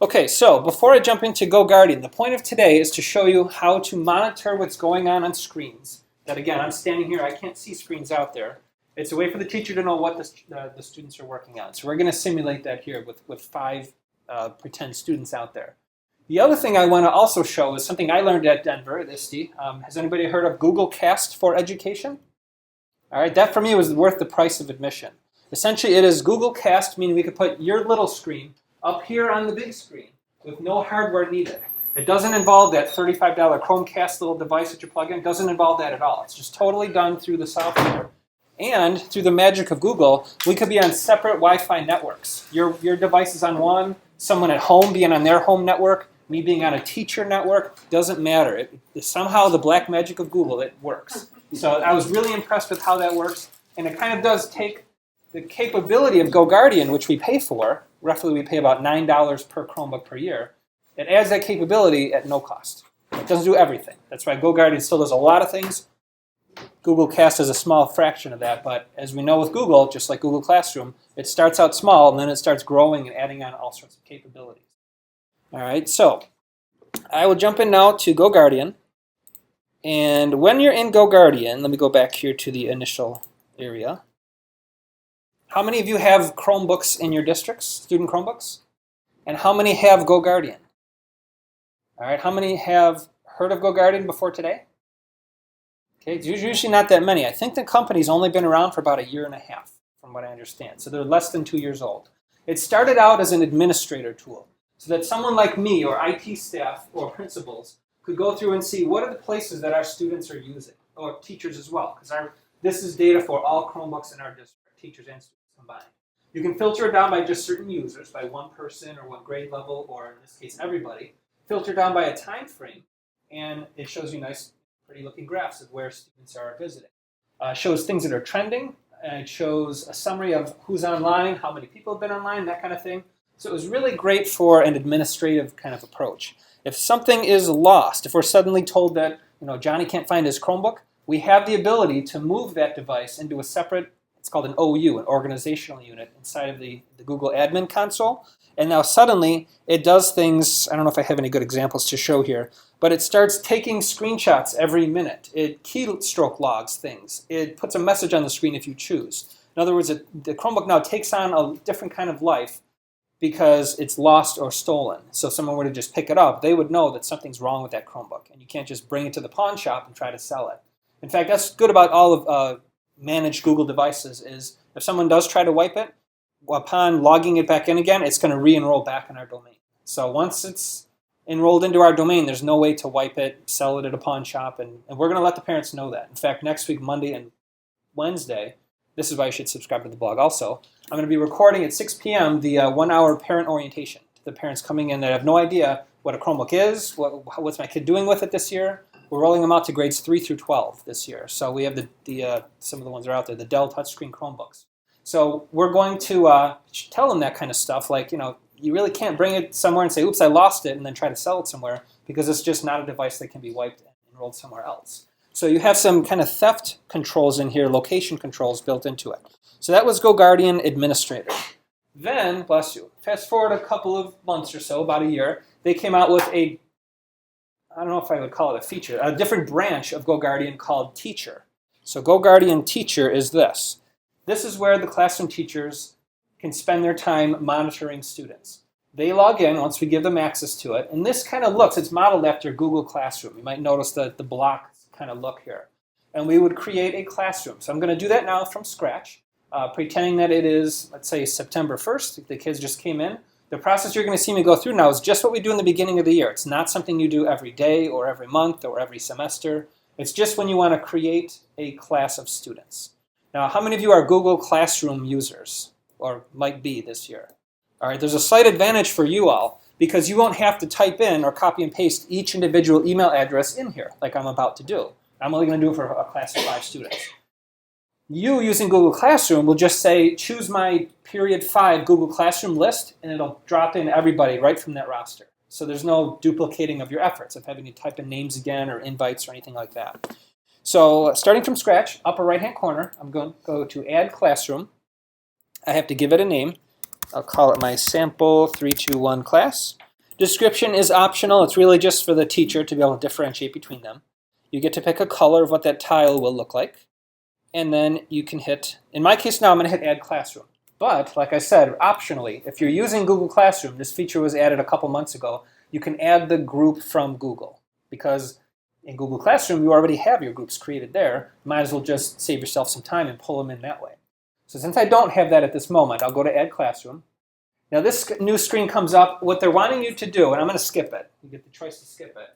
Okay, so before I jump into GoGuardian, the point of today is to show you how to monitor what's going on screens. That again, I'm standing here, I can't see screens out there. It's a way for the teacher to know what the students are working on. So we're going to simulate that here with 5 pretend students out there. The other thing I want to also show is something I learned at Denver at ISTE. Has anybody heard of Google Cast for Education? All right, that for me was worth the price of admission. Essentially, it is Google Cast, meaning we could put your little screen up here on the big screen with no hardware needed. It doesn't involve that $35 Chromecast little device that you plug in. It doesn't involve that at all. It's just totally done through the software. And through the magic of Google, we could be on separate Wi-Fi networks. Your device is on one, someone at home being on their home network, me being on a teacher network, doesn't matter. Somehow the black magic of Google, it works. So I was really impressed with how that works. And it kind of does take the capability of GoGuardian, which we pay for. Roughly we pay about $9 per Chromebook per year. It adds that capability at no cost. It doesn't do everything. That's why GoGuardian still does a lot of things. Google Cast is a small fraction of that, but as we know with Google, just like Google Classroom, it starts out small and then it starts growing and adding on all sorts of capabilities. All right, so I will jump in now to GoGuardian. And when you're in GoGuardian, let me go back here to the initial area. How many of you have Chromebooks in your districts, student Chromebooks? And how many have GoGuardian? All right, how many have heard of GoGuardian before today? Okay, it's usually not that many. I think the company's only been around for about 1.5 years, from what I understand. So they're less than 2 years old. It started out as an administrator tool, so that someone like me or IT staff or principals could go through and see what are the places that our students are using, or teachers as well, because this is data for all Chromebooks in our district, teachers and students combined. You can filter it down by just certain users, by one person or one grade level, or in this case everybody. Filter down by a time frame, and it shows you nice, pretty looking graphs of where students are visiting. Shows things that are trending, and it shows a summary of who's online, how many people have been online, that kind of thing. So it was really great for an administrative kind of approach. If something is lost, if we're suddenly told that Johnny can't find his Chromebook, we have the ability to move that device into a separate, it's called an OU, an organizational unit, inside of the Google admin console. And now suddenly it does things, I don't know if I have any good examples to show here, but it starts taking screenshots every minute. It keystroke logs things. It puts a message on the screen if you choose. In other words, the Chromebook now takes on a different kind of life because it's lost or stolen. So if someone were to just pick it up, they would know that something's wrong with that Chromebook. And you can't just bring it to the pawn shop and try to sell it. In fact, that's good about all of managed Google devices is if someone does try to wipe it, upon logging it back in again, it's going to re-enroll back in our domain. So once it's enrolled into our domain, there's no way to wipe it, sell it at a pawn shop, and we're going to let the parents know that. In fact, next week, Monday and Wednesday, this is why you should subscribe to the blog also, I'm going to be recording at 6 p.m. the 1-hour parent orientation to the parents coming in that have no idea what a Chromebook is, what's my kid doing with it this year. We're rolling them out to grades 3 through 12 this year. So we have some of the ones that are out there, the Dell touchscreen Chromebooks. So we're going to tell them that kind of stuff, like, you really can't bring it somewhere and say, oops, I lost it, and then try to sell it somewhere, because it's just not a device that can be wiped and enrolled somewhere else. So you have some kind of theft controls in here, location controls built into it. So that was GoGuardian Administrator. Then, bless you, fast forward a couple of months or so, about a year, they came out with I don't know if I would call it a feature, a different branch of GoGuardian called Teacher. So GoGuardian Teacher is this. This is where the classroom teachers can spend their time monitoring students. They log in once we give them access to it, and this kind of looks, it's modeled after Google Classroom. You might notice the block kind of look here. And we would create a classroom. So I'm going to do that now from scratch, pretending that it is, let's say, September 1st. The kids just came in. The process you're going to see me go through now is just what we do in the beginning of the year. It's not something you do every day or every month or every semester. It's just when you want to create a class of students. Now, how many of you are Google Classroom users, or might be this year? All right, there's a slight advantage for you all, because you won't have to type in or copy and paste each individual email address in here, like I'm about to do. I'm only going to do it for a class of 5 students. You, using Google Classroom, will just say, choose my period 5 Google Classroom list, and it'll drop in everybody right from that roster. So there's no duplicating of your efforts of having to type in names again or invites or anything like that. So starting from scratch, upper right-hand corner, I'm going to go to Add Classroom. I have to give it a name. I'll call it my Sample 321 class. Description is optional. It's really just for the teacher to be able to differentiate between them. You get to pick a color of what that tile will look like. And then you can hit, in my case now I'm going to hit Add Classroom. But, like I said, optionally, if you're using Google Classroom, this feature was added a couple months ago, you can add the group from Google. Because in Google Classroom, you already have your groups created there. You might as well just save yourself some time and pull them in that way. So since I don't have that at this moment, I'll go to Add Classroom. Now this new screen comes up. What they're wanting you to do, and I'm going to skip it. You get the choice to skip it.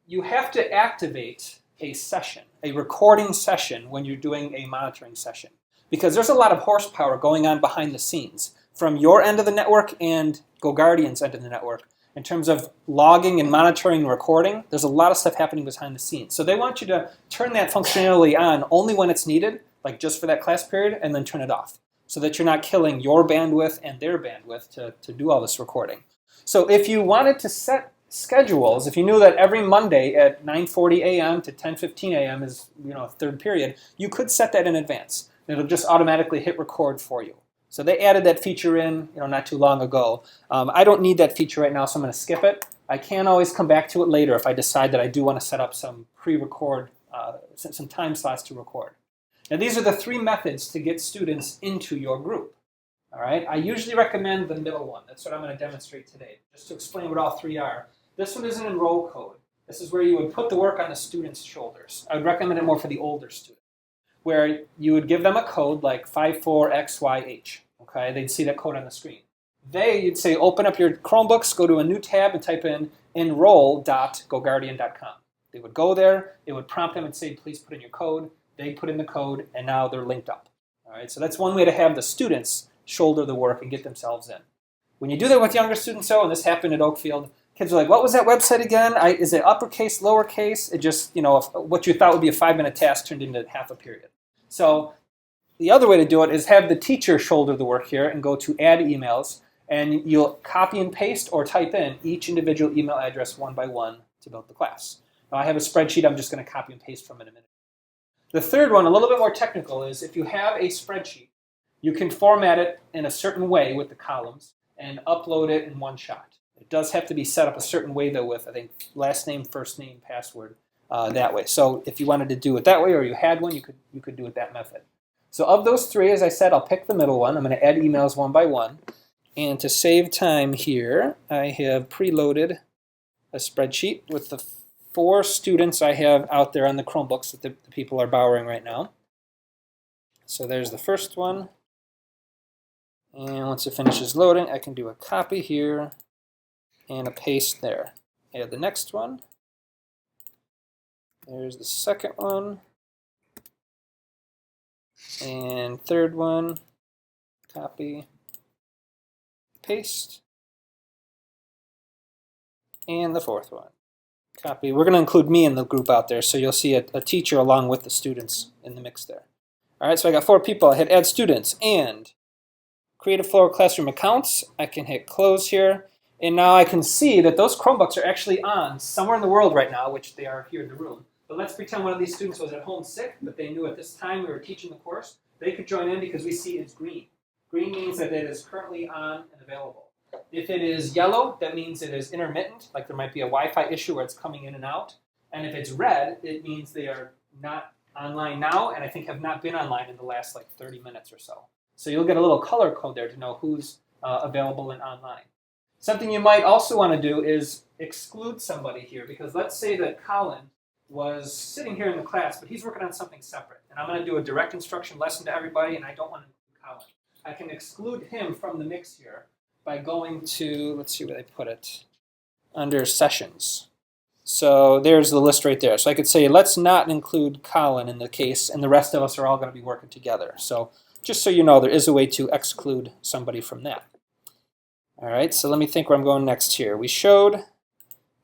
You have to activate a session, a recording session when you're doing a monitoring session. Because there's a lot of horsepower going on behind the scenes from your end of the network and GoGuardian's end of the network. In terms of logging and monitoring and recording, there's a lot of stuff happening behind the scenes. So they want you to turn that functionality on only when it's needed, like just for that class period, and then turn it off, so that you're not killing your bandwidth and their bandwidth to do all this recording. So if you wanted to set schedules, if you knew that every Monday at 9:40 a.m. to 10:15 a.m. is third period, you could set that in advance. It'll just automatically hit record for you. So they added that feature in not too long ago. I don't need that feature right now, so I'm going to skip it. I can always come back to it later if I decide that I do want to set up some pre-record, some time slots to record. Now these are the three methods to get students into your group. All right. I usually recommend the middle one. That's what I'm going to demonstrate today, just to explain what all three are. This one is an enroll code. This is where you would put the work on the student's shoulders. I would recommend it more for the older student, where you would give them a code like 54XYH. Okay, they'd see that code on the screen. You'd say, open up your Chromebooks, go to a new tab, and type in enroll.goguardian.com. They would go there, it would prompt them and say, please put in your code. They'd put in the code, and now they're linked up. All right, so that's one way to have the students shoulder the work and get themselves in. When you do that with younger students, though, and this happened at Oakfield, kids are like, what was that website again? Is it uppercase, lowercase? It just, what you thought would be a 5-minute task turned into half a period. So the other way to do it is have the teacher shoulder the work here and go to add emails, and you'll copy and paste or type in each individual email address one by one to build the class. Now I have a spreadsheet I'm just going to copy and paste from in a minute. The third one, a little bit more technical, is if you have a spreadsheet, you can format it in a certain way with the columns and upload it in one shot. It does have to be set up a certain way, though, with, I think, last name, first name, password, that way. So if you wanted to do it that way, or you had one, you could do it that method. So of those three, as I said, I'll pick the middle one. I'm going to add emails one by one. And to save time here, I have preloaded a spreadsheet with the 4 students I have out there on the Chromebooks that the people are borrowing right now. So there's the first one. And once it finishes loading, I can do a copy here and a paste there. Add the next one. There's the second one. And third one. Copy. Paste. And the fourth one. Copy. We're going to include me in the group out there, so you'll see a teacher along with the students in the mix there. All right, so I got 4 people. I hit add students and create a flow of classroom accounts. I can hit close here. And now I can see that those Chromebooks are actually on somewhere in the world right now, which they are here in the room. But let's pretend one of these students was at home sick, but they knew at this time we were teaching the course. They could join in because we see it's green. Green means that it is currently on and available. If it is yellow, that means it is intermittent, like there might be a Wi-Fi issue where it's coming in and out. And if it's red, it means they are not online now, and I think have not been online in the last 30 minutes or so. So you'll get a little color code there to know who's available and online. Something you might also want to do is exclude somebody here, because let's say that Colin was sitting here in the class, but he's working on something separate. And I'm going to do a direct instruction lesson to everybody, and I don't want to include Colin. I can exclude him from the mix here by going to, let's see where they put it, under sessions. So there's the list right there. So I could say, let's not include Colin in the case, and the rest of us are all going to be working together. So just so you know, there is a way to exclude somebody from that. All right, so let me think where I'm going next here. We showed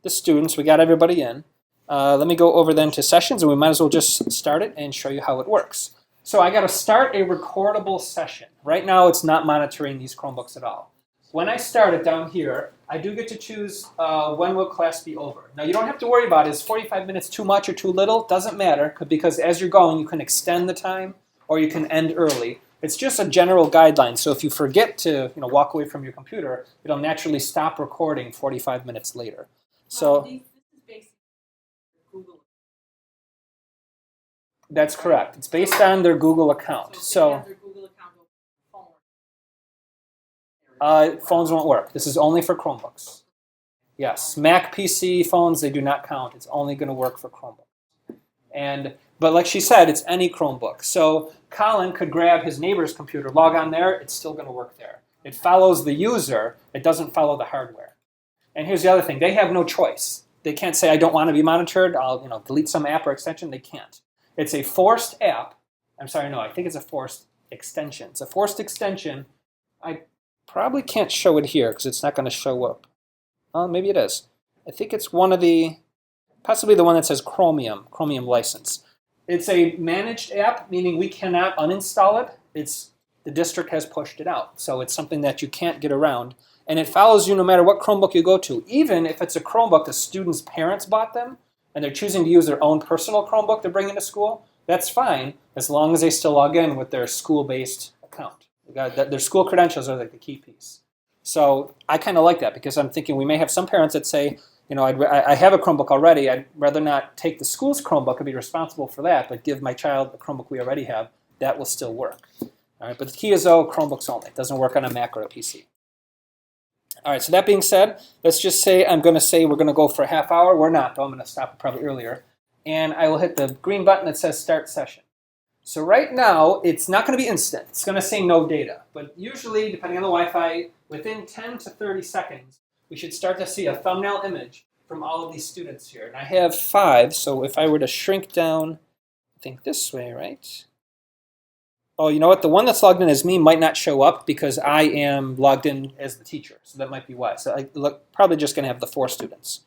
the students, we got everybody in. Let me go over then to sessions, and we might as well just start it and show you how it works. So I got to start a recordable session. Right now it's not monitoring these Chromebooks at all. When I start it down here, I do get to choose when will class be over. Now you don't have to worry about is 45 minutes too much or too little? Doesn't matter, because as you're going you can extend the time or you can end early. It's just a general guideline. So if you forget to walk away from your computer, it'll naturally stop recording 45 minutes later. So This is basically Google. That's correct. It's based on their Google account. So if they have their Google account on the phone. Phones won't work. This is only for Chromebooks. Yes, Mac PC phones, they do not count. It's only going to work for Chromebooks. But like she said, it's any Chromebook. So Colin could grab his neighbor's computer, log on there, it's still going to work there. It follows the user, it doesn't follow the hardware. And here's the other thing, they have no choice. They can't say, I don't want to be monitored, I'll delete some app or extension. They can't. It's a forced app. I'm sorry, no, I think it's a forced extension. It's a forced extension. I probably can't show it here because it's not going to show up. Maybe it is. I think it's one of possibly the one that says Chromium license. It's a managed app, meaning we cannot uninstall it. The district has pushed it out. So it's something that you can't get around. And it follows you no matter what Chromebook you go to. Even if it's a Chromebook the student's parents bought them, and they're choosing to use their own personal Chromebook to bring into school, that's fine, as long as they still log in with their school-based account. Their school credentials are like the key piece. So I kind of like that because I'm thinking we may have some parents that say, I have a Chromebook already. I'd rather not take the school's Chromebook and be responsible for that, but give my child the Chromebook we already have. That will still work. All right, but the key is, Chromebooks only. It doesn't work on a Mac or a PC. All right, so that being said, let's just say we're going to go for a half hour. We're not, though. I'm going to stop it probably earlier. And I will hit the green button that says Start Session. So right now, it's not going to be instant. It's going to say no data. But usually, depending on the Wi-Fi, within 10 to 30 seconds, we should start to see a thumbnail image from all of these students here. And I have 5, so if I were to shrink down, I think this way, right? Oh, you know what? The one that's logged in as me might not show up because I am logged in as the teacher. So that might be why. So probably just going to have the 4 students.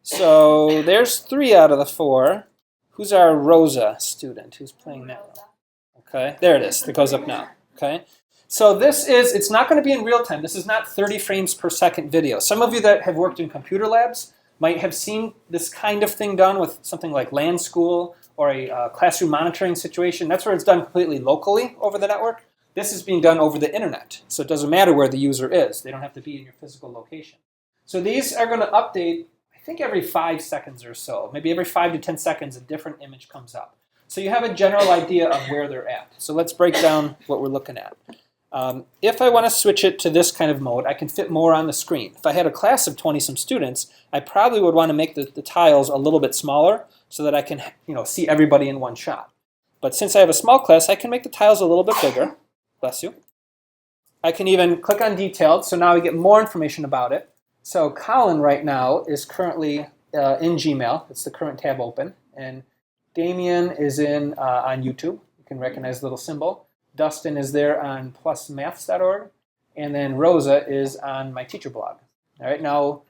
So there's 3 out of the 4. Who's our Rosa student? Who's playing now? Okay, there it is. It goes up now. Okay. So it's not going to be in real time. This is not 30 frames per second video. Some of you that have worked in computer labs might have seen this kind of thing done with something like LAN school or a classroom monitoring situation. That's where it's done completely locally over the network. This is being done over the internet. So it doesn't matter where the user is. They don't have to be in your physical location. So these are going to update, I think every 5 seconds or so. Maybe every 5 to 10 seconds a different image comes up. So you have a general idea of where they're at. So let's break down what we're looking at. If I want to switch it to this kind of mode, I can fit more on the screen. If I had a class of 20-some students, I probably would want to make the tiles a little bit smaller so that I can see everybody in one shot. But since I have a small class, I can make the tiles a little bit bigger. Bless you. I can even click on detailed, so now we get more information about it. So Colin right now is currently in Gmail. It's the current tab open. And Damien is on YouTube. You can recognize the little symbol. Dustin is there on plusmaths.org, and then Rosa is on my teacher blog. All right, now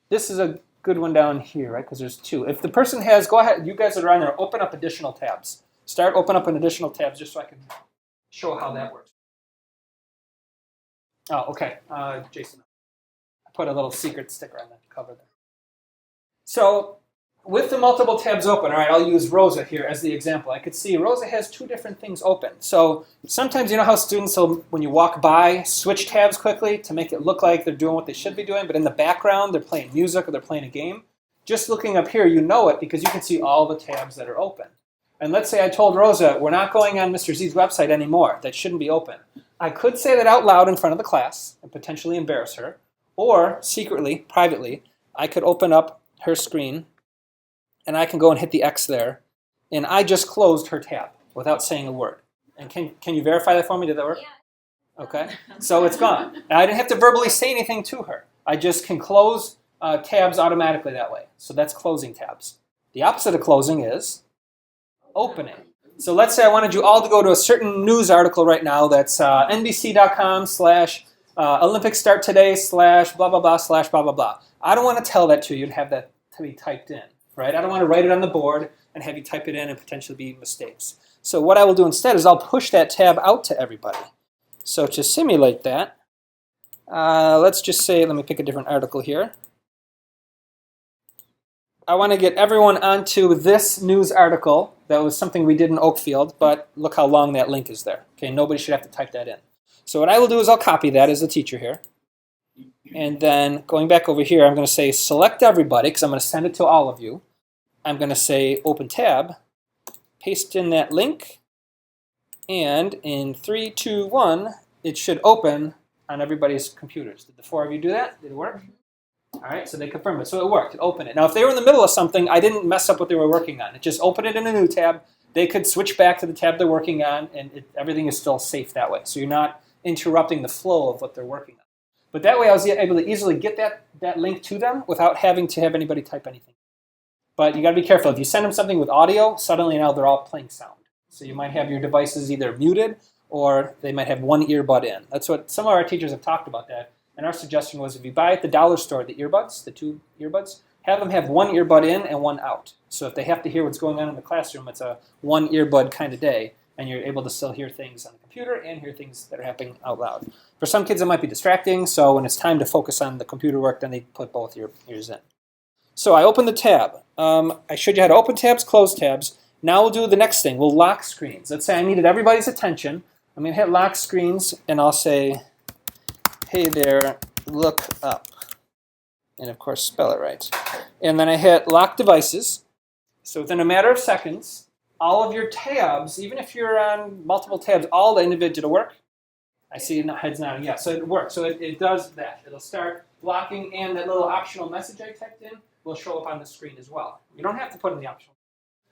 this is a good one down here, right? Because there's 2. If the person has, go ahead, you guys that are on there, open up additional tabs. Open up an additional tabs just so I can show how that works. Oh, okay, Jason. I put a little secret sticker on the cover there. So with the multiple tabs open, all right, I'll use Rosa here as the example. I could see Rosa has 2 different things open. So sometimes you know how students will, when you walk by, switch tabs quickly to make it look like they're doing what they should be doing, but in the background they're playing music or they're playing a game. Just looking up here, you know it because you can see all the tabs that are open. And let's say I told Rosa, we're not going on Mr. Z's website anymore. That shouldn't be open. I could say that out loud in front of the class and potentially embarrass her. Or secretly, privately, I could open up her screen and I can go and hit the X there, and I just closed her tab without saying a word. And can you verify that for me? Did that work? Yeah. Okay. So it's gone. And I didn't have to verbally say anything to her. I just can close tabs automatically that way. So that's closing tabs. The opposite of closing is opening. So let's say I wanted you all to go to a certain news article right now that's nbc.com/Olympics start today /blah blah blah /blah blah blah. I don't want to tell that to you and have that to be typed in. Right? I don't want to write it on the board and have you type it in and potentially be mistakes. So what I will do instead is I'll push that tab out to everybody. So to simulate that, let's just say, let me pick a different article here. I want to get everyone onto this news article. That was something we did in Oakfield, but look how long that link is there. Okay, nobody should have to type that in. So what I will do is I'll copy that as a teacher here. And then going back over here, I'm going to say select everybody because I'm going to send it to all of you. I'm going to say open tab, paste in that link, and in 3, 2, 1, it should open on everybody's computers. Did the 4 of you do that? Did it work? All right, so they confirmed it. So it worked. It opened it. Now, if they were in the middle of something, I didn't mess up what they were working on. It just opened it in a new tab. They could switch back to the tab they're working on, and everything is still safe that way. So you're not interrupting the flow of what they're working on. But that way I was able to easily get that link to them without having to have anybody type anything. But you got to be careful. If you send them something with audio, suddenly now they're all playing sound. So you might have your devices either muted or they might have one earbud in. That's what some of our teachers have talked about that. And our suggestion was if you buy at the dollar store the earbuds, the 2 earbuds, have them have one earbud in and one out. So if they have to hear what's going on in the classroom, it's a one earbud kind of day, and you're able to still hear things on the computer and hear things that are happening out loud. For some kids it might be distracting, so when it's time to focus on the computer work, then they put both ears in. So I opened the tab. I showed you how to open tabs, close tabs. Now we'll do the next thing. We'll lock screens. Let's say I needed everybody's attention. I'm going to hit lock screens, and I'll say, hey there, look up. And of course, spell it right. And then I hit lock devices. So within a matter of seconds, all of your tabs, even if you're on multiple tabs, all the individual work. I see heads nodding. Yeah, so it works. So it does that. It'll start blocking, and that little optional message I typed in will show up on the screen as well. You don't have to put in the optional.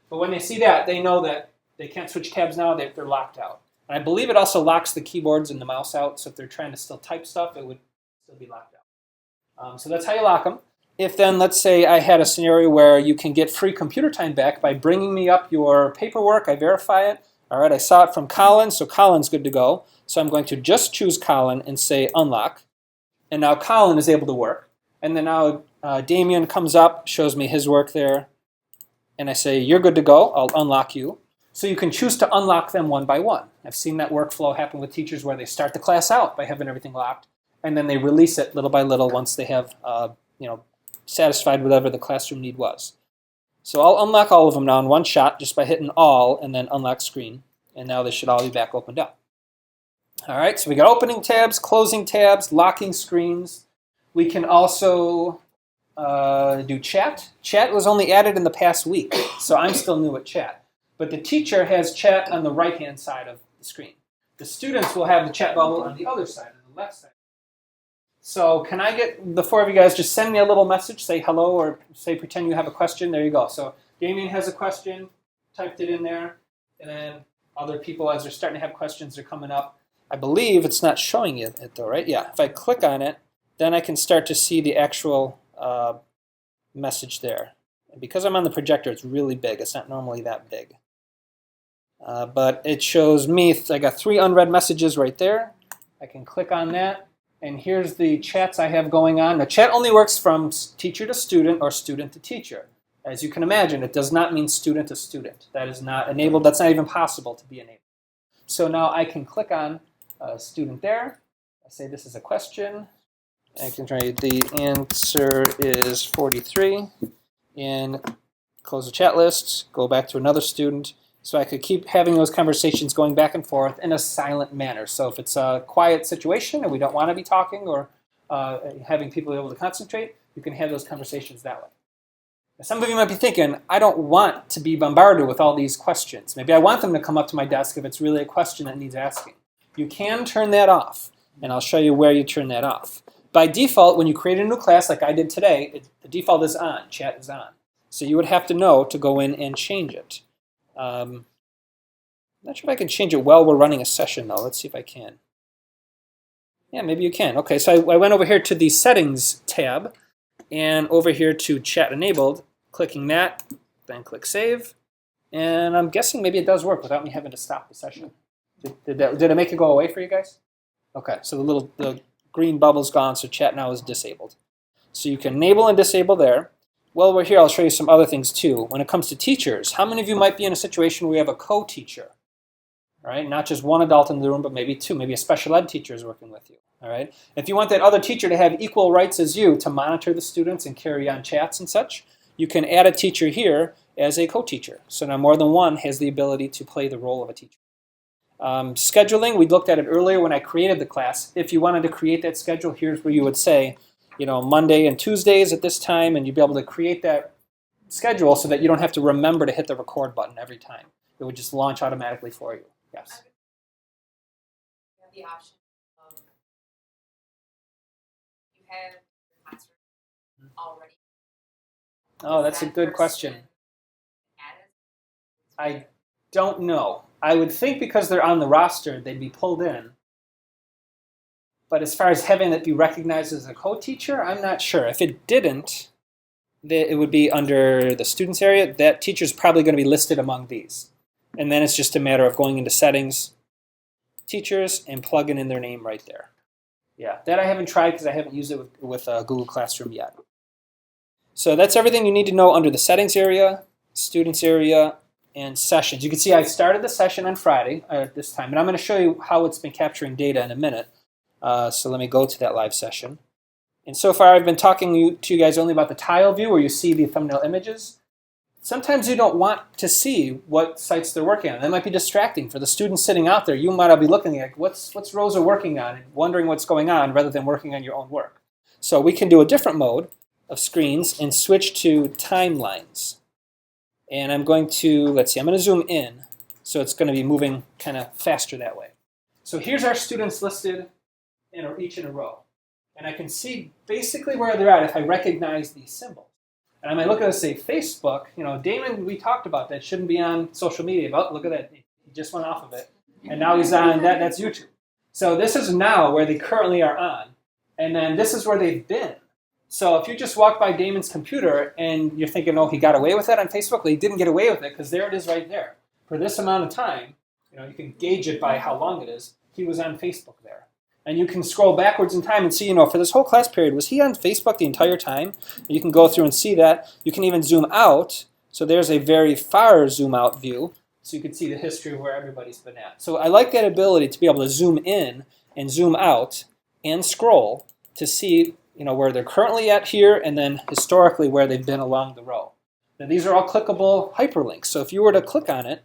But when they see that, they know that they can't switch tabs now. They're locked out. And I believe it also locks the keyboards and the mouse out. So if they're trying to still type stuff, it would still be locked out. So that's how you lock them. If then, let's say I had a scenario where you can get free computer time back by bringing me up your paperwork, I verify it. All right, I saw it from Colin, so Colin's good to go. So I'm going to just choose Colin and say unlock. And now Colin is able to work. And then now Damien comes up, shows me his work there. And I say, you're good to go. I'll unlock you. So you can choose to unlock them one by one. I've seen that workflow happen with teachers where they start the class out by having everything locked. And then they release it little by little once they have satisfied whatever the classroom need was. So I'll unlock all of them now in one shot just by hitting all and then unlock screen. And now they should all be back opened up. All right, so we got opening tabs, closing tabs, locking screens. We can also do chat. Chat was only added in the past week, so I'm still new at chat. But the teacher has chat on the right-hand side of the screen. The students will have the chat bubble on the other side, on the left side. So can I get the 4 of you guys just send me a little message, say hello, or say pretend you have a question. There you go. So Damien has a question, typed it in there, and then other people, as they're starting to have questions, are coming up. I believe it's not showing it though, right? Yeah, if I click on it, then I can start to see the actual message there. And because I'm on the projector, it's really big. It's not normally that big. But it shows me, I got 3 unread messages right there. I can click on that. And here's the chats I have going on. Now, chat only works from teacher to student or student to teacher. As you can imagine, it does not mean student to student. That is not enabled. That's not even possible to be enabled. So now I can click on a student there. I say this is a question. I can try the answer is 43. And close the chat list, go back to another student. So I could keep having those conversations going back and forth in a silent manner. So if it's a quiet situation and we don't want to be talking or having people be able to concentrate, you can have those conversations that way. Now, some of you might be thinking, I don't want to be bombarded with all these questions. Maybe I want them to come up to my desk if it's really a question that needs asking. You can turn that off, and I'll show you where you turn that off. By default, when you create a new class like I did today, the default is on, chat is on. So you would have to know to go in and change it. I'm not sure if I can change it while we're running a session though. Let's see if I can. Yeah, maybe you can. Okay, so I went over here to the settings tab and over here to chat enabled, clicking that, then click save. And I'm guessing maybe it does work without me having to stop the session. Did it make it go away for you guys? Okay, so the green bubble's gone, so chat now is disabled. So you can enable and disable there. While we're here, I'll show you some other things too. When it comes to teachers, how many of you might be in a situation where you have a co-teacher? Right? Not just one adult in the room, but maybe 2. Maybe a special ed teacher is working with you. All right? If you want that other teacher to have equal rights as you to monitor the students and carry on chats and such, you can add a teacher here as a co-teacher. So now more than one has the ability to play the role of a teacher. Scheduling, we looked at it earlier when I created the class. If you wanted to create that schedule, here's where you would say, Monday and Tuesdays at this time, and you'd be able to create that schedule so that you don't have to remember to hit the record button every time. It would just launch automatically for you. Yes? You have the option of, you have your classroom already. Oh, that's a good question. Added? I don't know. I would think because they're on the roster, they'd be pulled in. But as far as having it be recognized as a co-teacher, I'm not sure. If it didn't, it would be under the students area. That teacher's probably going to be listed among these. And then it's just a matter of going into settings, teachers, and plugging in their name right there. Yeah, that I haven't tried because I haven't used it with Google Classroom yet. So that's everything you need to know under the settings area, students area, and sessions. You can see I started the session on Friday at this time, and I'm going to show you how it's been capturing data in a minute. So let me go to that live session. And so far I've been talking to you guys only about the tile view where you see the thumbnail images. Sometimes you don't want to see what sites they're working on. That might be distracting for the students sitting out there. You might be looking at what's Rosa working on and wondering what's going on rather than working on your own work. So we can do a different mode of screens and switch to timelines. And I'm going to, let's see, I'm going to zoom in. So it's going to be moving kind of faster that way. So here's our students listed each in a row. And I can see basically where they're at if I recognize these symbols. And I might look at it and say, Facebook, Damon, we talked about that, shouldn't be on social media. But look at that, he just went off of it. And now he's on, that's YouTube. So this is now where they currently are on. And then this is where they've been. So if you just walk by Damon's computer and you're thinking, oh, he got away with it on Facebook, well, he didn't get away with it because there it is right there. For this amount of time, you can gauge it by how long it is, he was on Facebook there. And you can scroll backwards in time and see, for this whole class period, was he on Facebook the entire time? You can go through and see that. You can even zoom out. So there's a very far zoom out view. So you can see the history of where everybody's been at. So I like that ability to be able to zoom in and zoom out and scroll to see where they're currently at here and then historically where they've been along the row. Now these are all clickable hyperlinks. So if you were to click on it,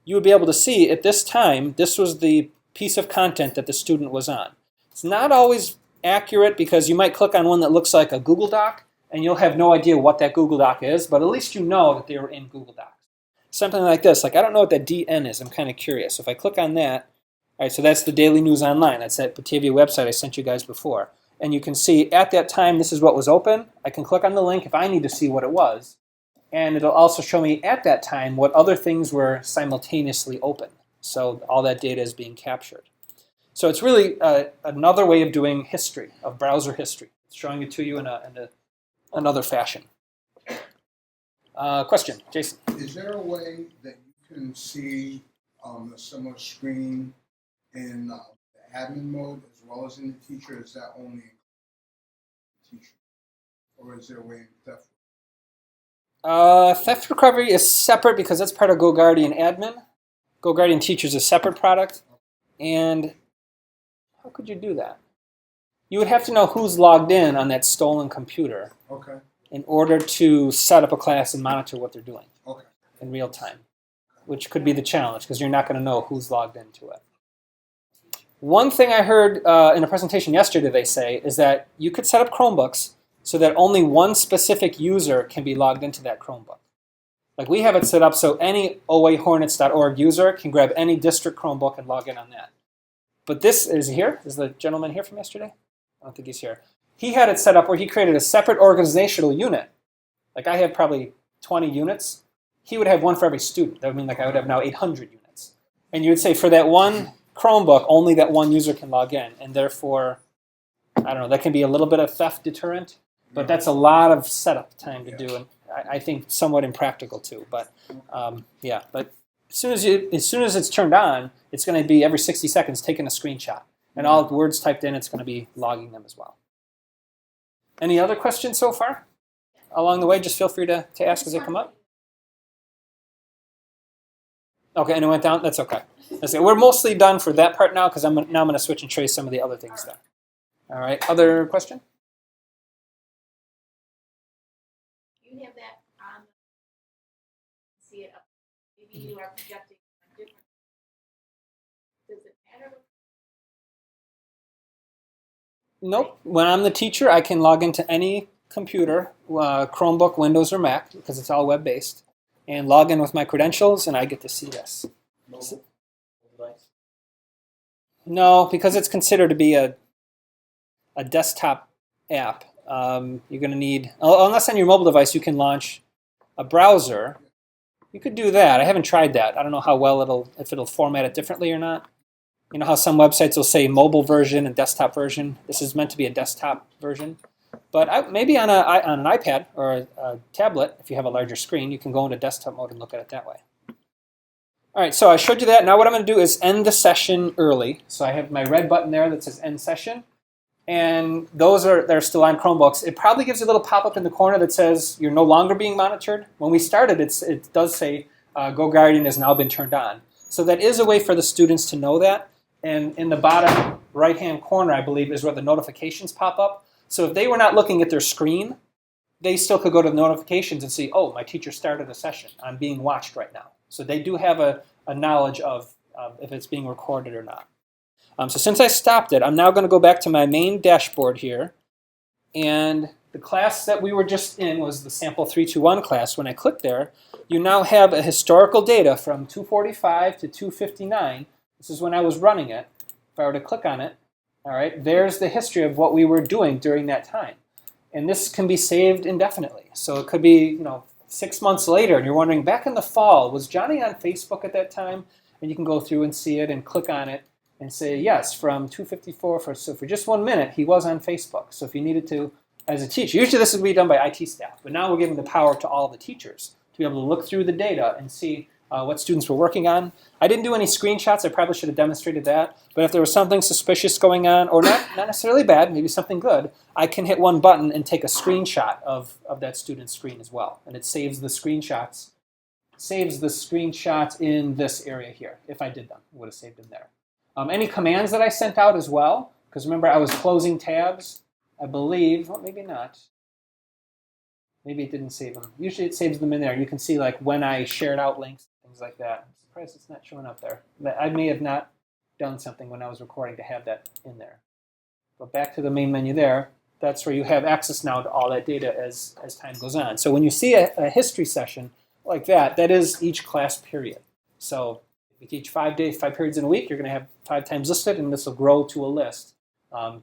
you would be able to see at this time, this was the piece of content that the student was on. It's not always accurate because you might click on one that looks like a Google Doc and you'll have no idea what that Google Doc is, but at least you know that they were in Google Docs. Something like this, like I don't know what that DN is, I'm kind of curious. If I click on that, all right, so that's the Daily News Online. That's that Batavia website I sent you guys before. And you can see at that time this is what was open. I can click on the link if I need to see what it was. And it'll also show me at that time what other things were simultaneously open. So all that data is being captured. So it's really another way of doing history, of browser history. It's showing it to you in another fashion. Question, Jason? Is there a way that you can see a similar screen in the admin mode as well as in the teacher? Is that only in the teacher? Or is there a way in theft? Theft recovery is separate because that's part of GoGuardian admin. GoGuardian teacher is a separate product. And how could you do that? You would have to know who's logged in on that stolen computer in order to set up a class and monitor what they're doing in real time, which could be the challenge because you're not going to know who's logged into it. One thing I heard in a presentation yesterday they say is that you could set up Chromebooks so that only one specific user can be logged into that Chromebook. Like we have it set up so any oahornets.org user can grab any district Chromebook and log in on that. But this is here. Is the gentleman here from yesterday? I don't think he's here. He had it set up where he created a separate organizational unit. Like I have probably 20 units. He would have one for every student. That would mean like I would have now 800 units. And you would say for that one Chromebook, only that one user can log in. And therefore, I don't know, that can be a little bit of theft deterrent. But that's a lot of setup time to do. And I think somewhat impractical too. But yeah, but as soon as it's turned on, it's going to be every 60 seconds taking a screenshot. And all the words typed in, it's going to be logging them as well. Any other questions so far? Along the way, just feel free to ask as they come up. Okay, and it went down? That's okay. We're mostly done for that part now because now I'm going to switch and trace some of the other things there. All right, other question? You have that on, see it up, maybe you are projecting on different. Does it matter? Nope. When I'm the teacher, I can log into any computer, Chromebook, Windows, or Mac, because it's all web-based, and log in with my credentials, and I get to see this. Mobile device. No, because it's considered to be a desktop app. You're going to need, unless on your mobile device you can launch a browser. You could do that. I haven't tried that. I don't know how well if it'll format it differently or not. You know how some websites will say mobile version and desktop version. This is meant to be a desktop version. But maybe on an iPad or a tablet, if you have a larger screen, you can go into desktop mode and look at it that way. All right, so I showed you that. Now what I'm going to do is end the session early. So I have my red button there that says end session. And they're still on Chromebooks. It probably gives you a little pop-up in the corner that says you're no longer being monitored. When we started, it does say GoGuardian has now been turned on. So that is a way for the students to know that. And in the bottom right-hand corner, I believe, is where the notifications pop up. So if they were not looking at their screen, they still could go to the notifications and see, oh, my teacher started a session. I'm being watched right now. So they do have a knowledge of if it's being recorded or not. So since I stopped it, I'm now going to go back to my main dashboard here. And the class that we were just in was the Sample 321 class. When I click there, you now have a historical data from 245 to 259. This is when I was running it. If I were to click on it, all right, there's the history of what we were doing during that time. And this can be saved indefinitely. So it could be, 6 months later, and you're wondering, back in the fall, was Johnny on Facebook at that time? And you can go through and see it and click on it and say, yes, from 254, so for just 1 minute, he was on Facebook. So if you needed to, as a teacher, usually this would be done by IT staff, but now we're giving the power to all the teachers to be able to look through the data and see what students were working on. I didn't do any screenshots. I probably should have demonstrated that. But if there was something suspicious going on, or not necessarily bad, maybe something good, I can hit one button and take a screenshot of that student's screen as well. And it saves the screenshots. Saves the screenshots in this area here. If I did them, it would have saved them there. Any commands that I sent out as well, because remember I was closing tabs, I believe, well, maybe not. Maybe it didn't save them. Usually it saves them in there. You can see like when I shared out links, things like that. I'm surprised it's not showing up there. I may have not done something when I was recording to have that in there. But back to the main menu there, that's where you have access now to all that data as time goes on. So when you see a history session like that, that is each class period. So if you teach 5 periods in a week, you're going to have 5 times listed, and this will grow to a list,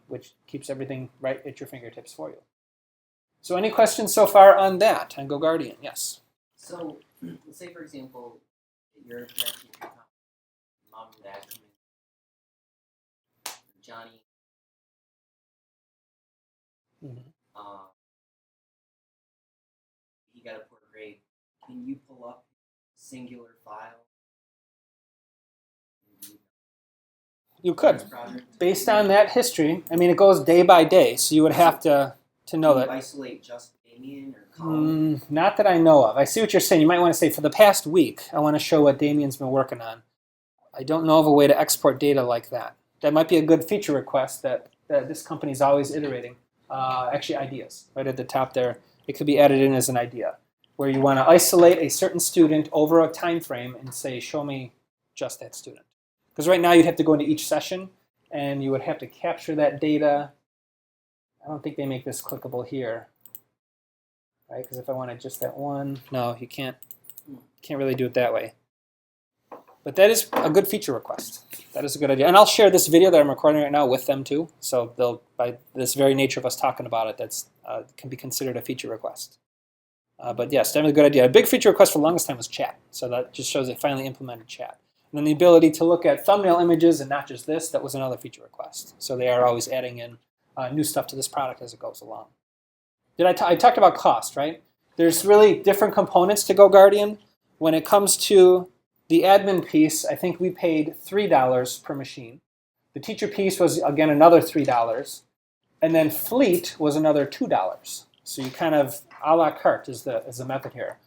which keeps everything right at your fingertips for you. So any questions so far on that, on GoGuardian? Yes? So, let's say, for example, you're a parent teacher, mom and dad come in, Johnny, he got a poor grade. Can you pull up a singular file? You could. Based on that history, I mean, it goes day by day, so you would have to know that. Isolate just Damien or Colin? Not that I know of. I see what you're saying. You might want to say, for the past week, I want to show what Damien's been working on. I don't know of a way to export data like that. That might be a good feature request that this company is always iterating. Actually, ideas. Right at the top there, it could be added in as an idea, where you want to isolate a certain student over a time frame and say, show me just that student. Because right now you'd have to go into each session, and you would have to capture that data. I don't think they make this clickable here, right? Because if I wanted just that one, no, you can't really do it that way. But that is a good feature request. That is a good idea. And I'll share this video that I'm recording right now with them too. So they'll, by this very nature of us talking about it, that's can be considered a feature request. But yes, definitely a good idea. A big feature request for the longest time was chat. So that just shows they finally implemented chat. And then the ability to look at thumbnail images and not just this, that was another feature request. So they are always adding in new stuff to this product as it goes along. I talked about cost, right? There's really different components to GoGuardian. When it comes to the admin piece, I think we paid $3 per machine. The teacher piece was, again, another $3. And then Fleet was another $2. So you kind of a la carte is the method here.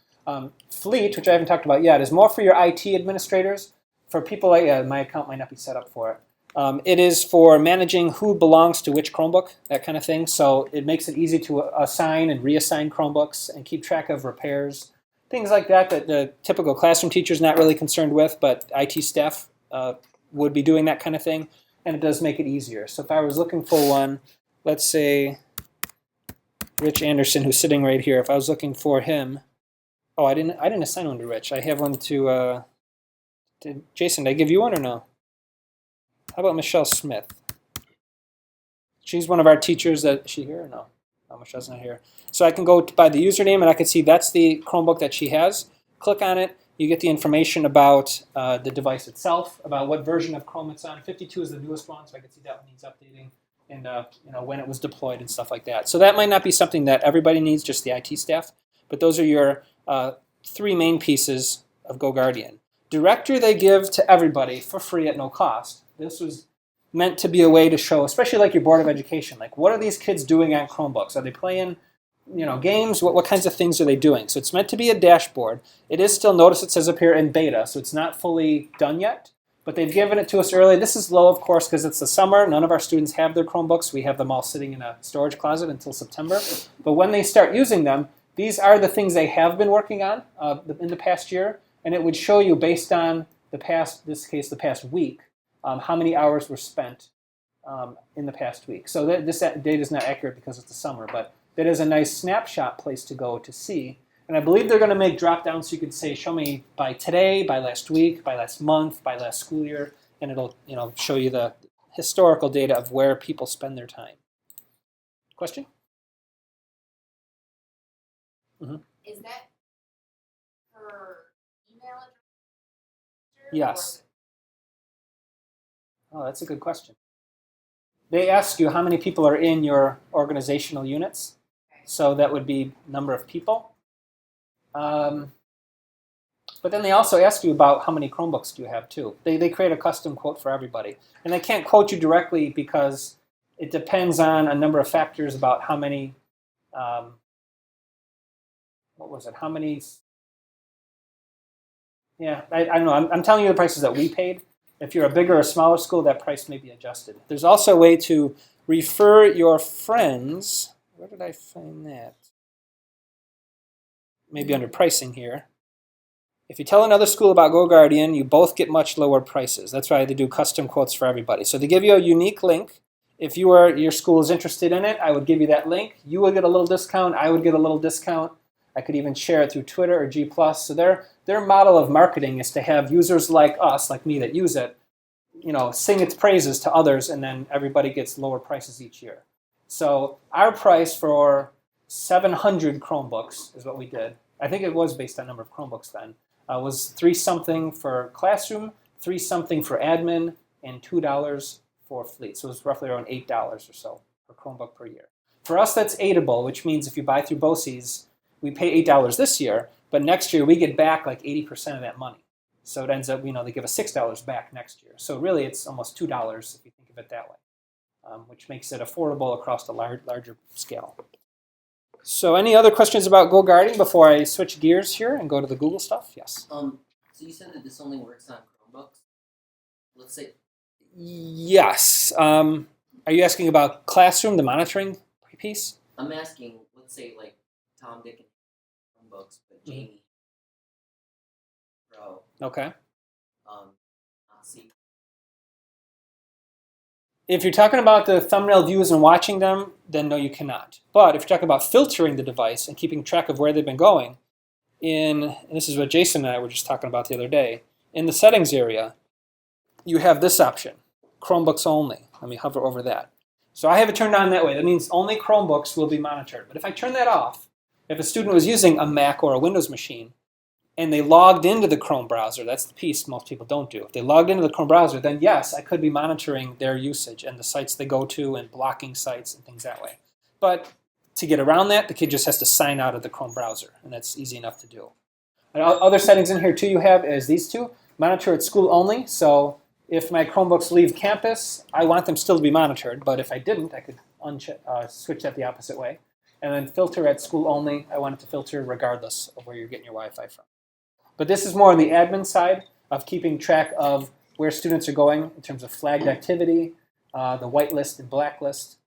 Fleet, which I haven't talked about yet, is more for your IT administrators. For people like my account might not be set up for it. It is for managing who belongs to which Chromebook, that kind of thing. So it makes it easy to assign and reassign Chromebooks and keep track of repairs, things like that that the typical classroom teacher is not really concerned with, but IT staff would be doing that kind of thing. And it does make it easier. So if I was looking for one, let's say Rich Anderson, who's sitting right here, if I was looking for him, oh, I didn't assign one to Rich. I have one to Jason. Did I give you one or no? How about Michelle Smith? She's one of our teachers. Is she here or no? No, Michelle's not here. So I can go by the username and I can see that's the Chromebook that she has. Click on it. You get the information about the device itself, about what version of Chrome it's on. 52 is the newest one, so I can see that one needs updating, and when it was deployed and stuff like that. So that might not be something that everybody needs, just the IT staff. But those are your three main pieces of GoGuardian. Directory they give to everybody for free at no cost. This was meant to be a way to show, especially like your Board of Education, like what are these kids doing on Chromebooks? Are they playing games? What kinds of things are they doing? So it's meant to be a dashboard. It is still, notice it says up here in beta, so it's not fully done yet, but they've given it to us early. This is low, of course, because it's the summer. None of our students have their Chromebooks. We have them all sitting in a storage closet until September. But when they start using them, these are the things they have been working on in the past year, and it would show you based on the past week, how many hours were spent in the past week. So this data is not accurate because it's the summer, but that is a nice snapshot place to go to see. And I believe they're going to make drop downs so you could say, show me by today, by last week, by last month, by last school year, and it'll show you the historical data of where people spend their time. Question? Mm-hmm. Is that her email address? Yes. Oh, that's a good question. They ask you how many people are in your organizational units. So that would be number of people. But then they also ask you about how many Chromebooks do you have too. They create a custom quote for everybody. And they can't quote you directly because it depends on a number of factors about how many, how many, yeah, I don't know. I'm telling you the prices that we paid. If you're a bigger or smaller school, that price may be adjusted. There's also a way to refer your friends. Where did I find that? Maybe under pricing here. If you tell another school about GoGuardian, you both get much lower prices. That's why they do custom quotes for everybody. So they give you a unique link. If your school is interested in it, I would give you that link. You would get a little discount. I would get a little discount. I could even share it through Twitter or G+. So their model of marketing is to have users like us, like me, that use it, sing its praises to others, and then everybody gets lower prices each year. So our price for 700 Chromebooks is what we did. I think it was based on number of Chromebooks then. Was $3 something for classroom, $3 something for admin, and $2 for fleet. So it was roughly around $8 or so per Chromebook per year. For us, that's aidable, which means if you buy through BOCES, we pay $8 this year, but next year we get back like 80% of that money. So it ends up, they give us $6 back next year. So really it's almost $2 if you think of it that way, which makes it affordable across the larger scale. So any other questions about GoGuardian before I switch gears here and go to the Google stuff? Yes. So you said that this only works on Chromebooks? Let's say. Yes. Are you asking about classroom, the monitoring piece? I'm asking, let's say like Tom, Dick, and Chromebooks, but Jamie, Pro. Okay. Not C. If you're talking about the thumbnail views and watching them, then no, you cannot. But if you're talking about filtering the device and keeping track of where they've been going, and this is what Jason and I were just talking about the other day, in the settings area, you have this option, Chromebooks only. Let me hover over that. So I have it turned on that way. That means only Chromebooks will be monitored. But if I turn that off, if a student was using a Mac or a Windows machine, and they logged into the Chrome browser, that's the piece most people don't do. If they logged into the Chrome browser, then yes, I could be monitoring their usage and the sites they go to and blocking sites and things that way. But to get around that, the kid just has to sign out of the Chrome browser, and that's easy enough to do. And other settings in here too you have is these two. Monitor at school only, so if my Chromebooks leave campus, I want them still to be monitored, but if I didn't, I could switch that the opposite way. And then filter at school only, I want it to filter regardless of where you're getting your Wi-Fi from. But this is more on the admin side of keeping track of where students are going in terms of flagged activity, the whitelist and blacklist,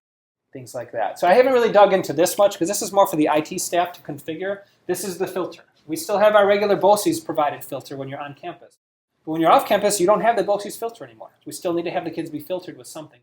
things like that. So I haven't really dug into this much because this is more for the IT staff to configure. This is the filter. We still have our regular BOCES provided filter when you're on campus. But when you're off campus, you don't have the BOCES filter anymore. We still need to have the kids be filtered with something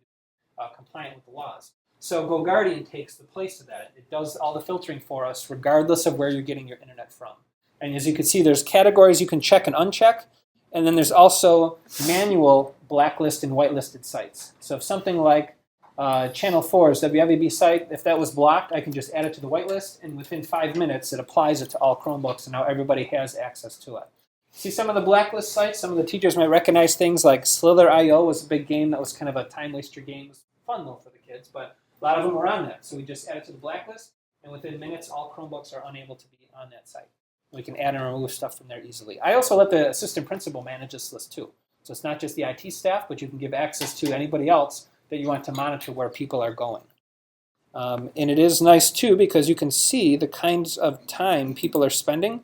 compliant with the laws. So GoGuardian takes the place of that. It does all the filtering for us regardless of where you're getting your internet from. And as you can see, there's categories you can check and uncheck. And then there's also manual blacklist and whitelisted sites. So if something like Channel 4's WFAB site, if that was blocked, I can just add it to the whitelist, and within 5 minutes, it applies it to all Chromebooks, and now everybody has access to it. See some of the blacklist sites? Some of the teachers might recognize things like Slither.io was a big game that was kind of a time waster game. It was fun, though, for the kids, but a lot of them were on that. So we just add it to the blacklist, and within minutes, all Chromebooks are unable to be on that site. We can add and remove stuff from there easily. I also let the assistant principal manage this list, too. So it's not just the IT staff, but you can give access to anybody else that you want to monitor where people are going. And it is nice, too, because you can see the kinds of time people are spending.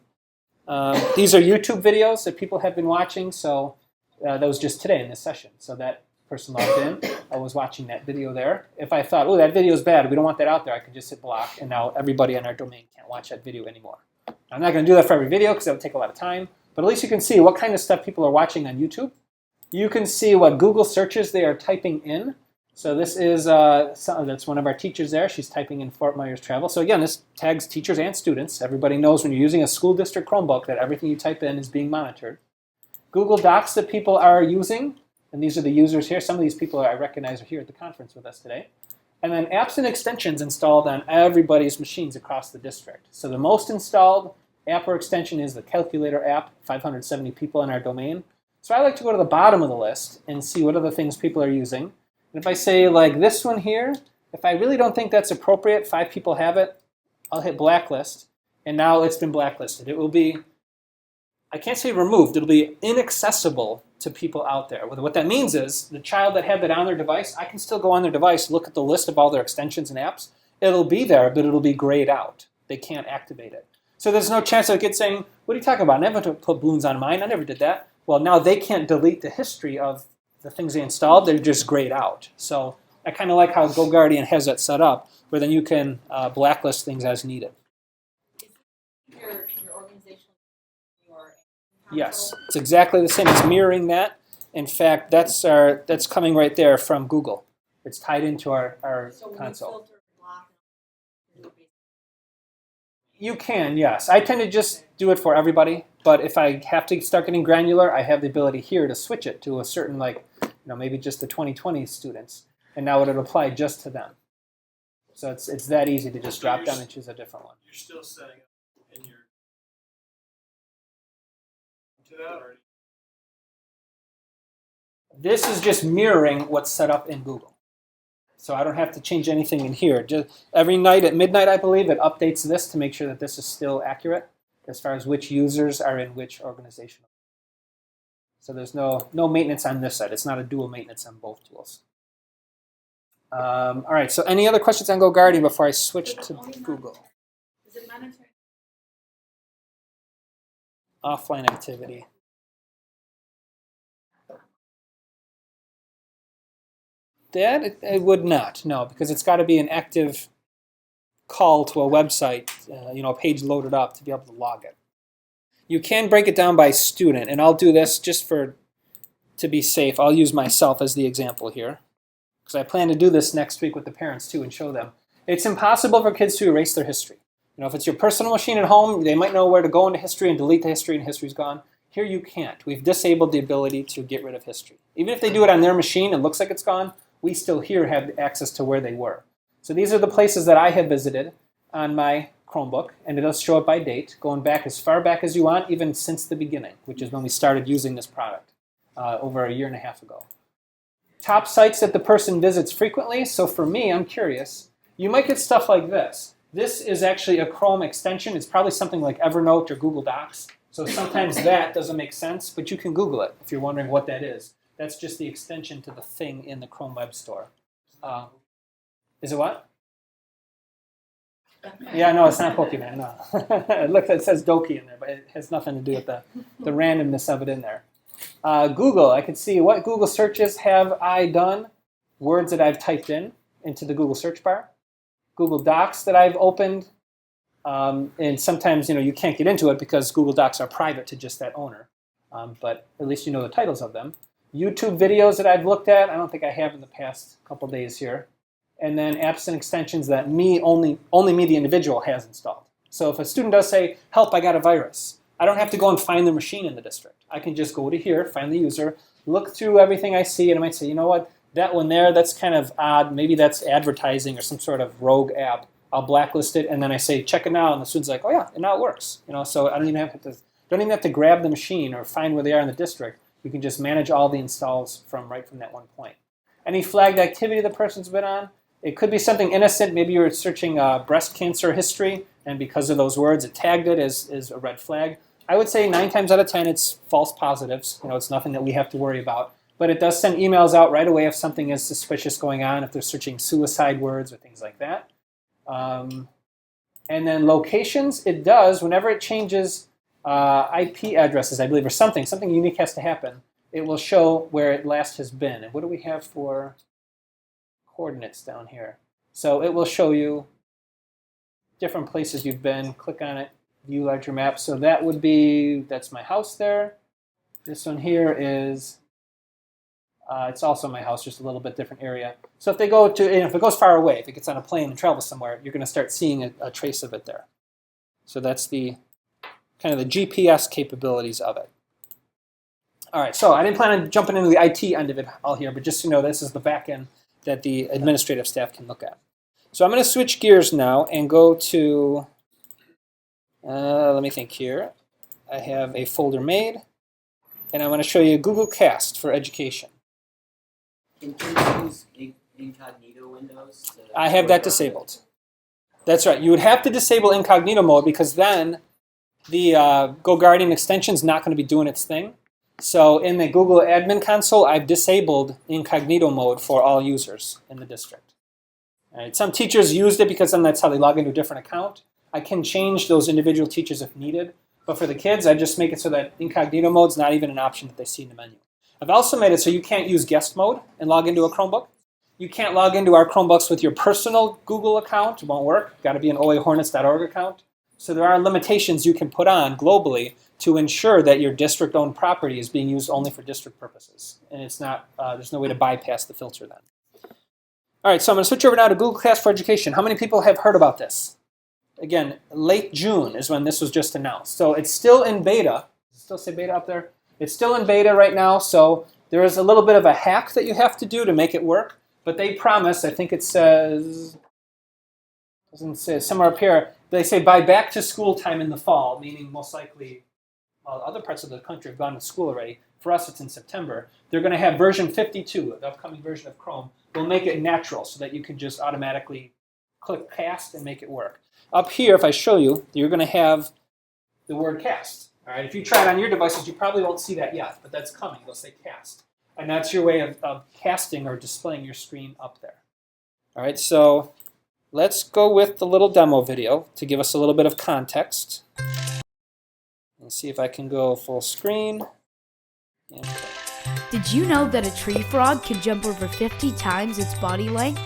These are YouTube videos that people have been watching, so that was just today in this session. So that person logged in, I was watching that video there. If I thought, oh, that video is bad, we don't want that out there, I could just hit block, and now everybody on our domain can't watch that video anymore. I'm not going to do that for every video because that would take a lot of time, but at least you can see what kind of stuff people are watching on YouTube. You can see what Google searches they are typing in. So this is, that's one of our teachers there. She's typing in Fort Myers travel. So again, this tags teachers and students. Everybody knows when you're using a school district Chromebook that everything you type in is being monitored. Google Docs that people are using, and these are the users here. Some of these people I recognize are here at the conference with us today. And then apps and extensions installed on everybody's machines across the district. So the most installed app or extension is the calculator app, 570 people in our domain. So I like to go to the bottom of the list and see what other things people are using. And if I say like this one here, if I really don't think that's appropriate, 5 people have it, I'll hit blacklist. And now it's been blacklisted. It will be, I can't say removed, it'll be inaccessible to people out there. What that means is the child that had that on their device, I can still go on their device, look at the list of all their extensions and apps. It'll be there, but it'll be grayed out. They can't activate it. So there's no chance of a kid saying, what are you talking about? I never put balloons on mine. I never did that. Well, now they can't delete the history of the things they installed. They're just grayed out. So I kind of like how GoGuardian has that set up, where then you can blacklist things as needed. Your organizational, your Yes, it's exactly the same. It's mirroring that. In fact, that's coming right there from Google. It's tied into our so when console. you filter block, You can, yes. I tend to just do it for everybody, but if I have to start getting granular, I have the ability here to switch it to a certain, like, maybe just the 2020 students, and now it'll apply just to them. So it's that easy to just drop down and choose a different one. You're still setting up in your to that already. This is just mirroring what's set up in Google. So I don't have to change anything in here. Just every night at midnight, I believe, it updates this to make sure that this is still accurate as far as which users are in which organization. So there's no maintenance on this side. It's not a dual maintenance on both tools. All right, so any other questions on GoGuardian before I switch to Google? is it mandatory? Offline activity. That it would not, no, because it's got to be an active call to a website, a page loaded up to be able to log it. You can break it down by student, and I'll do this just to be safe. I'll use myself as the example here, because I plan to do this next week with the parents too and show them. It's impossible for kids to erase their history. If it's your personal machine at home, they might know where to go into history and delete the history, and history's gone. Here you can't. We've disabled the ability to get rid of history. Even if they do it on their machine and it looks like it's gone, we still here have access to where they were. So these are the places that I have visited on my Chromebook, and it does show up by date, going back as far back as you want, even since the beginning, which is when we started using this product over a year and a half ago. Top sites that the person visits frequently. So for me, I'm curious, you might get stuff like this. This is actually a Chrome extension. It's probably something like Evernote or Google Docs. So sometimes that doesn't make sense, but you can Google it if you're wondering what that is. That's just the extension to the thing in the Chrome Web Store. Is it what? Yeah, no, it's not Pokemon, no. It says Doki in there, but it has nothing to do with the randomness of it in there. Google, I can see what Google searches have I done, words that I've typed in into the Google search bar, Google Docs that I've opened, and sometimes you can't get into it because Google Docs are private to just that owner, but at least you know the titles of them. YouTube videos that I've looked at, I don't think I have in the past couple days here, and then apps and extensions that only me, the individual, has installed. So if a student does say, help, I got a virus, I don't have to go and find the machine in the district. I can just go to here, find the user, look through everything I see, and I might say, you know what, that one there, that's kind of odd. Maybe that's advertising or some sort of rogue app. I'll blacklist it, and then I say, check it now, and the student's like, oh yeah, and now it works. So I don't even have to grab the machine or find where they are in the district. You can just manage all the installs right from that one point. Any flagged activity the person's been on, it could be something innocent. Maybe you're searching breast cancer history, and because of those words, it tagged it as a red flag. I would say 9 times out of 10, it's false positives. It's nothing that we have to worry about. But it does send emails out right away if something is suspicious going on, if they're searching suicide words or things like that. And then locations, it does, whenever it changes IP addresses, I believe, or something unique has to happen, it will show where it last has been. And what do we have for coordinates down here? So it will show you different places you've been. Click on it, view larger map. So that would be, that's my house there. This one here is, it's also my house, just a little bit different area. So if they go to, if it goes far away, if it gets on a plane and travels somewhere, you're going to start seeing a trace of it there. So that's the kind of the GPS capabilities of it. All right, so I didn't plan on jumping into the IT end of it all here, but just so you know, this is the back end that the administrative staff can look at. So I'm going to switch gears now and go to, let me think here. I have a folder made, and I want to show you Google Cast for education. Can you use incognito windows? I have that disabled. That's right. You would have to disable incognito mode because then the GoGuardian extension is not going to be doing its thing. So in the Google admin console, I've disabled incognito mode for all users in the district. All right. Some teachers used it because then that's how they log into a different account. I can change those individual teachers if needed. But for the kids, I just make it so that incognito mode is not even an option that they see in the menu. I've also made it so you can't use guest mode and log into a Chromebook. You can't log into our Chromebooks with your personal Google account. It won't work. Got to be an oahornets.org account. So there are limitations you can put on globally to ensure that your district-owned property is being used only for district purposes. And it's not, there's no way to bypass the filter then. All right, so I'm going to switch over now to Google Cast for Education. How many people have heard about this? Again, late June is when this was just announced. So it's still in beta. Does it still say beta up there? It's still in beta right now, so there is a little bit of a hack that you have to do to make it work. But they promise, I think it says, doesn't say, somewhere up here, they say by back to school time in the fall, meaning most likely other parts of the country have gone to school already. For us, it's in September. They're going to have version 52, the upcoming version of Chrome. They'll make it natural so that you can just automatically click cast and make it work. Up here, if I show you, you're going to have the word cast. All right, if you try it on your devices, you probably won't see that yet, but that's coming. It'll say cast. And that's your way of casting or displaying your screen up there. All right, so let's go with the little demo video to give us a little bit of context. Let's see if I can go full screen. And Did you know that a tree frog can jump over 50 times its body length?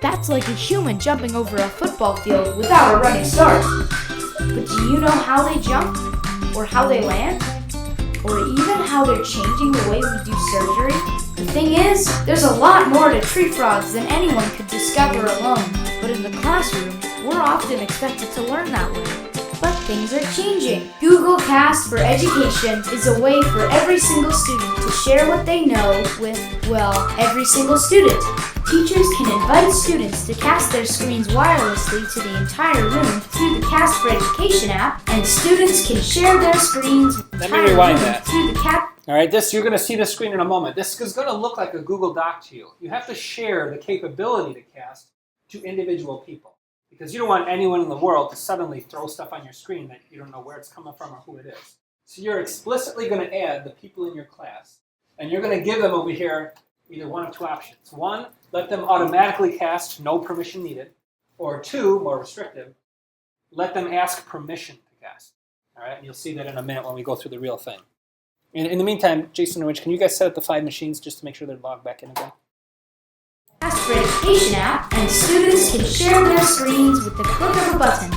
That's like a human jumping over a football field without a running start. But do you know how they jump? Or how they land? Or even how they're changing the way we do surgery? The thing is, there's a lot more to tree frogs than anyone could discover alone. But in the classroom, we're often expected to learn that way. But things are changing. Google Cast for Education is a way for every single student to share what they know with, well, every single student. Teachers can invite students to cast their screens wirelessly to the entire room through the Cast for Education app, and students can share their screens Let me rewind that. through the all right, you're going to see the screen in a moment. This is going to look like a Google Doc to you. You have to share the capability to cast to individual people because you don't want anyone in the world to suddenly throw stuff on your screen that you don't know where it's coming from or who it is. So you're explicitly going to add the people in your class, and you're going to give them over here either one of two options. One, let them automatically cast, no permission needed. Or two, more restrictive, let them ask permission to cast. All right, and you'll see that in a minute when we go through the real thing. In the meantime, Jason and Rich, can you guys set up the 5 machines just to make sure they're logged back in again? Cast for Education app, and students can share their screens with the click of a button.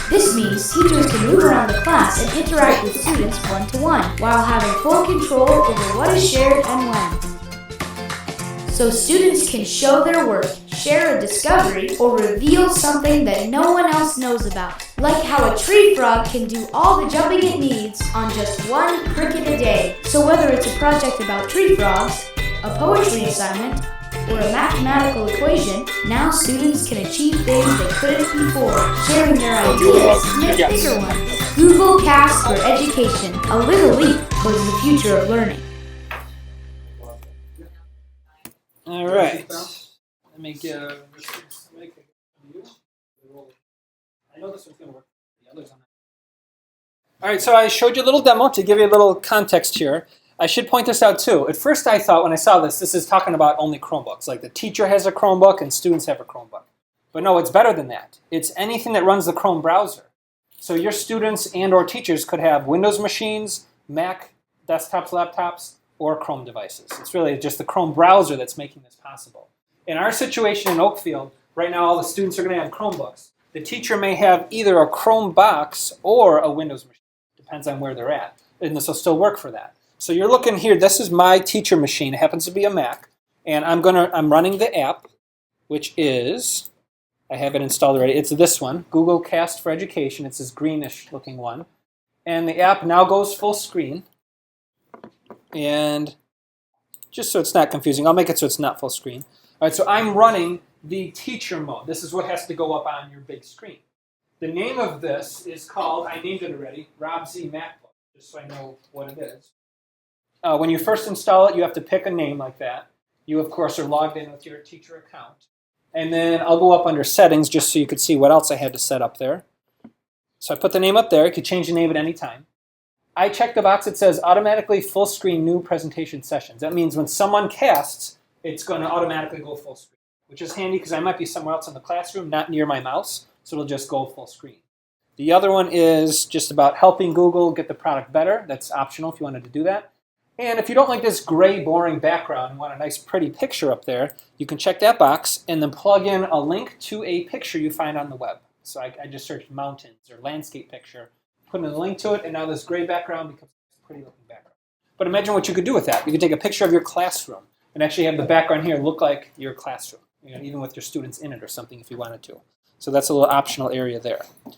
This means teachers can move around the class and interact with students one-to-one, while having full control over what is shared and when. So students can show their work, share a discovery, or reveal something that no one else knows about. Like how a tree frog can do all the jumping it needs on just 1 cricket a day. So whether it's a project about tree frogs, a poetry assignment, or a mathematical equation, now students can achieve things they couldn't before, sharing their ideas to make bigger ones. Google Cast for Education, a little leap towards the future of learning. All right. Let me give this one to you. I know this one's going to work. The others on that. All right, so I showed you a little demo to give you a little context here. I should point this out too. At first I thought when I saw this is talking about only Chromebooks. Like the teacher has a Chromebook and students have a Chromebook. But no, it's better than that. It's anything that runs the Chrome browser. So your students and or teachers could have Windows machines, Mac, desktops, laptops, or Chrome devices. It's really just the Chrome browser that's making this possible. In our situation in Oakfield, right now all the students are going to have Chromebooks. The teacher may have either a Chrome box or a Windows machine. Depends on where they're at. And this will still work for that. So you're looking here, this is my teacher machine. It happens to be a Mac. And I'm running the app, which is, I have it installed already. It's this one, Google Cast for Education. It's this greenish looking one. And the app now goes full screen. And just so it's not confusing, I'll make it so it's not full screen. All right, so I'm running the teacher mode. This is what has to go up on your big screen. The name of this is called, I named it already, Rob Z MacBook, just so I know what it is. When you first install it, you have to pick a name like that. You, of course, are logged in with your teacher account. And then I'll go up under settings just so you could see what else I had to set up there. So I put the name up there. You could change the name at any time. I check the box that says automatically full screen new presentation sessions. That means when someone casts, it's going to automatically go full screen, which is handy because I might be somewhere else in the classroom, not near my mouse, so it'll just go full screen. The other one is just about helping Google get the product better. That's optional if you wanted to do that. And if you don't like this gray, boring background and want a nice, pretty picture up there, you can check that box and then plug in a link to a picture you find on the web. So I just searched mountains or landscape picture, put in a link to it, and now this gray background becomes a pretty looking background. But imagine what you could do with that. You could take a picture of your classroom and actually have the background here look like your classroom, even with your students in it or something if you wanted to. So that's a little optional area there. All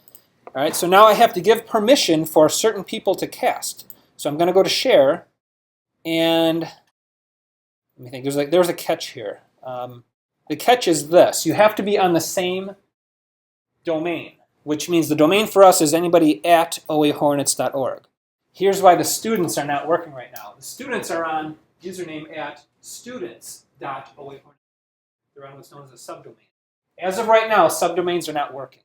right, so now I have to give permission for certain people to cast. So I'm going to go to Share. And let me think, there's a catch here. The catch is this. You have to be on the same domain, which means the domain for us is anybody at oahornets.org. Here's why the students are not working right now. The students are on username at students.oahornets. They're on what's known as a subdomain. As of right now, subdomains are not working.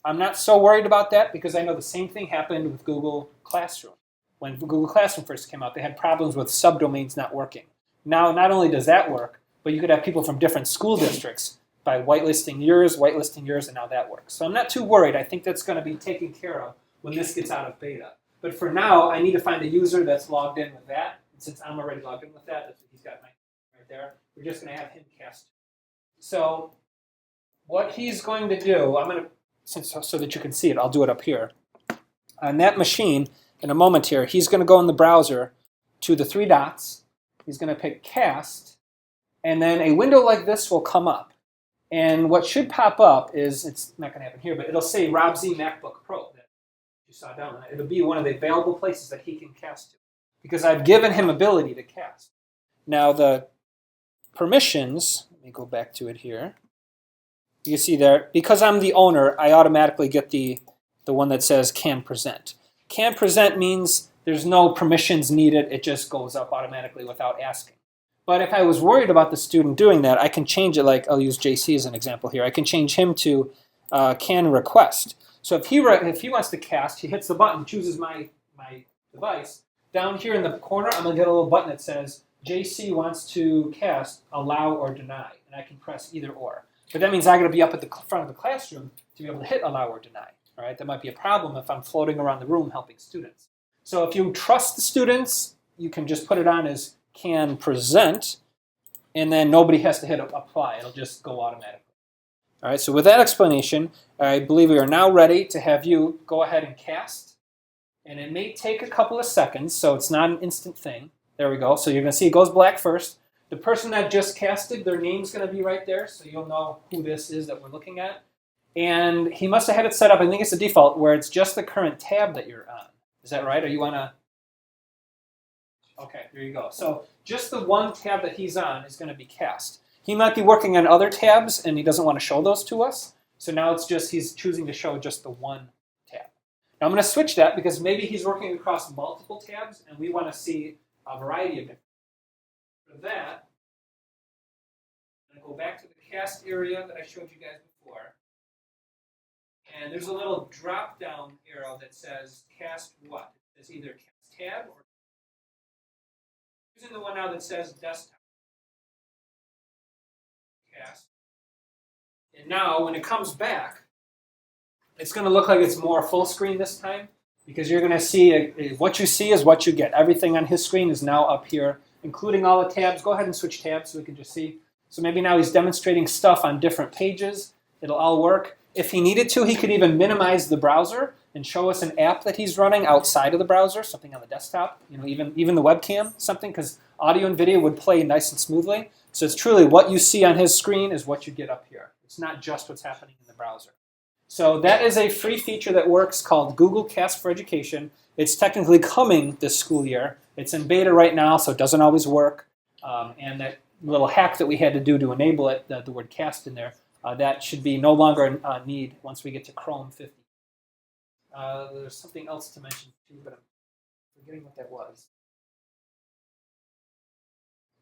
I'm not so worried about that because I know the same thing happened with Google Classroom. When Google Classroom first came out, they had problems with subdomains not working. Now, not only does that work, but you could have people from different school districts by whitelisting yours, and now that works. So I'm not too worried. I think that's going to be taken care of when this gets out of beta. But for now, I need to find a user that's logged in with that. And since I'm already logged in with that, that's what he's got right there. We're just going to have him cast. So what he's going to do, so that you can see it, I'll do it up here. On that machine, in a moment here, he's going to go in the browser to the 3 dots. He's going to pick Cast, and then a window like this will come up. And what should pop up is, it's not going to happen here, but it'll say Rob Z MacBook Pro that you saw down there. It'll be one of the available places that he can cast to, because I've given him ability to cast. Now the permissions, let me go back to it here. You see there, because I'm the owner, I automatically get the one that says Can Present. Can Present means there's no permissions needed. It just goes up automatically without asking. But if I was worried about the student doing that, I can change it. Like I'll use JC as an example here. I can change him to Can Request. So if he wants to cast, he hits the button, chooses my device. Down here in the corner, I'm going to get a little button that says JC wants to cast, allow or deny. And I can press either or. But that means I got to be up at the front of the classroom to be able to hit allow or deny. All right, that might be a problem if I'm floating around the room helping students. So if you trust the students, you can just put it on as can present, and then nobody has to hit apply. It'll just go automatically. All right, so with that explanation, I believe we are now ready to have you go ahead and cast. And it may take a couple of seconds, so it's not an instant thing. There we go. So you're going to see it goes black first. The person that just casted, their name's going to be right there, so you'll know who this is that we're looking at. And he must have had it set up, I think it's the default, where it's just the current tab that you're on. Is that right? Are you on a... Okay, there you go. So just the one tab that he's on is going to be cast. He might be working on other tabs, and he doesn't want to show those to us. So now it's just he's choosing to show just the one tab. Now I'm going to switch that because maybe he's working across multiple tabs, and we want to see a variety of different. For that, I'm going to go back to the cast area that I showed you guys before. And there's a little drop-down arrow that says cast what? It's either cast tab or using the one now that says desktop. Cast. And now when it comes back, it's going to look like it's more full screen this time because you're going to see what you see is what you get. Everything on his screen is now up here, including all the tabs. Go ahead and switch tabs so we can just see. So maybe now he's demonstrating stuff on different pages. It'll all work. If he needed to, he could even minimize the browser and show us an app that he's running outside of the browser, something on the desktop, even the webcam, something, because audio and video would play nice and smoothly. So it's truly what you see on his screen is what you get up here. It's not just what's happening in the browser. So that is a free feature that works called Google Cast for Education. It's technically coming this school year. It's in beta right now, so it doesn't always work. And that little hack that we had to do to enable it, the word cast in there, that should be no longer a need once we get to Chrome 50. There's something else to mention too, but I'm forgetting what that was.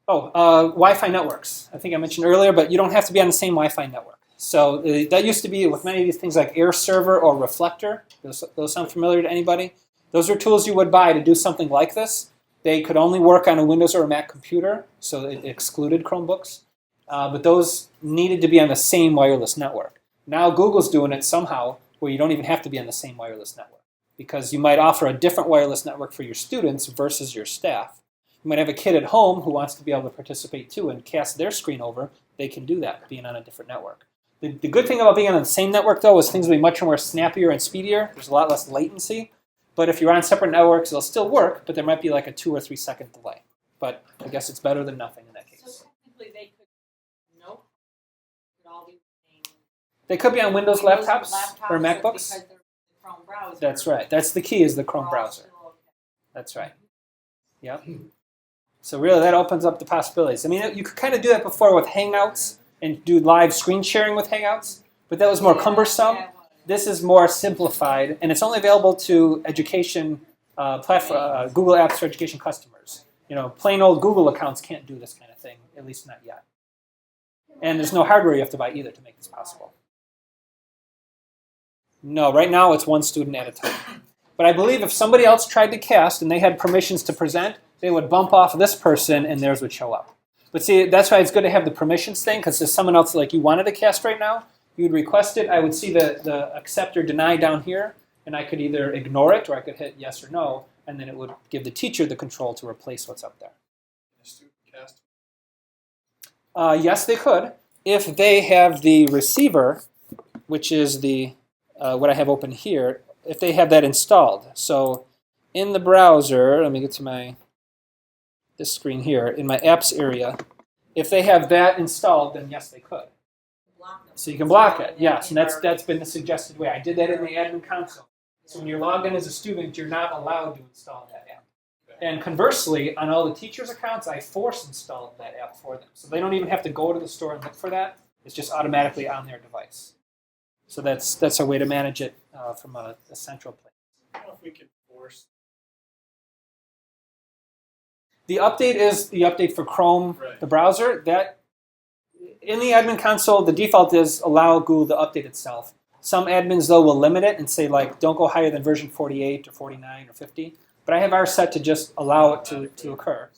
Oh, Wi-Fi networks. I think I mentioned earlier, but you don't have to be on the same Wi-Fi network. So that used to be with many of these things like Air Server or Reflector. Those sound familiar to anybody? Those are tools you would buy to do something like this. They could only work on a Windows or a Mac computer, so it excluded Chromebooks. But those needed to be on the same wireless network. Now Google's doing it somehow where you don't even have to be on the same wireless network because you might offer a different wireless network for your students versus your staff. You might have a kid at home who wants to be able to participate too and cast their screen over. They can do that being on a different network. The good thing about being on the same network, though, is things will be much more snappier and speedier. There's a lot less latency. But if you're on separate networks, it'll still work, but there might be like a 2 or 3 second delay. But I guess it's better than nothing in that case. So technically they could, no, could all be the same. They could be on Windows laptops or MacBooks. Because they're the Chrome browser. That's right. That's the key is the Chrome They're all browser. still okay. That's right. Yep. So really that opens up the possibilities. I mean, you could kind of do that before with Hangouts and do live screen sharing with Hangouts, but that was more cumbersome. Yeah, This is more simplified, and it's only available to education platform, Google Apps for Education customers. Plain old Google accounts can't do this kind of thing, at least not yet. And there's no hardware you have to buy either to make this possible. No, right now it's one student at a time. But I believe if somebody else tried to cast and they had permissions to present, they would bump off this person and theirs would show up. But see, that's why it's good to have the permissions thing, because there's someone else like you wanted to cast right now, you would request it, I would see the accept or deny down here, and I could either ignore it or I could hit yes or no, and then it would give the teacher the control to replace what's up there. A student cast. Yes, they could. If they have the receiver, which is the what I have open here, if they have that installed. So in the browser, let me get to this screen here, in my apps area, if they have that installed, then yes, they could. So you can block it, yes, and that's been the suggested way. I did that in the admin console. So when you're logged in as a student, you're not allowed to install that app. And conversely, on all the teachers' accounts, I force installed that app for them. So they don't even have to go to the store and look for that. It's just automatically on their device. So that's a way to manage it from a central place. I don't know if we can force. The update is the update for Chrome, Right. the browser. That in the admin console, the default is allow Google to update itself. Some admins, though, will limit it and say, like, don't go higher than version 48 or 49 or 50. But I have ours set to just allow it to occur.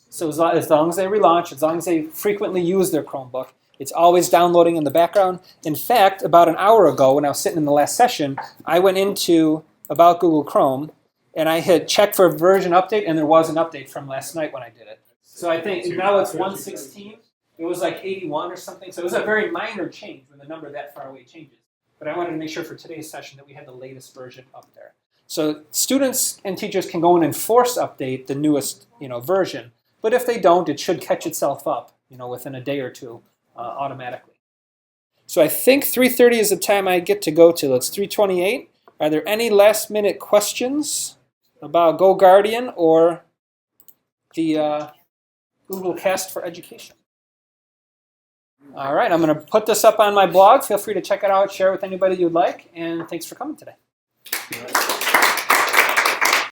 So as long as they relaunch, as long as they frequently use their Chromebook, It's always downloading in the background. In fact, about an hour ago when I was sitting in the last session, I went into About Google Chrome and I hit check for version update, and there was an update from last night when I did it. So I think now it's 116. It was like 81 or something. So it was a very minor change when the number that far away changes. But I wanted to make sure for today's session that we had the latest version up there. So students and teachers can go in and force update the newest version. But if they don't, it should catch itself up within a day or two automatically. So I think 3:30 is the time I get to go to. It's 3:28. Are there any last minute questions about GoGuardian or the Google Cast for Education? All right, I'm going to put this up on my blog. Feel free to check it out, share it with anybody you'd like, and thanks for coming today.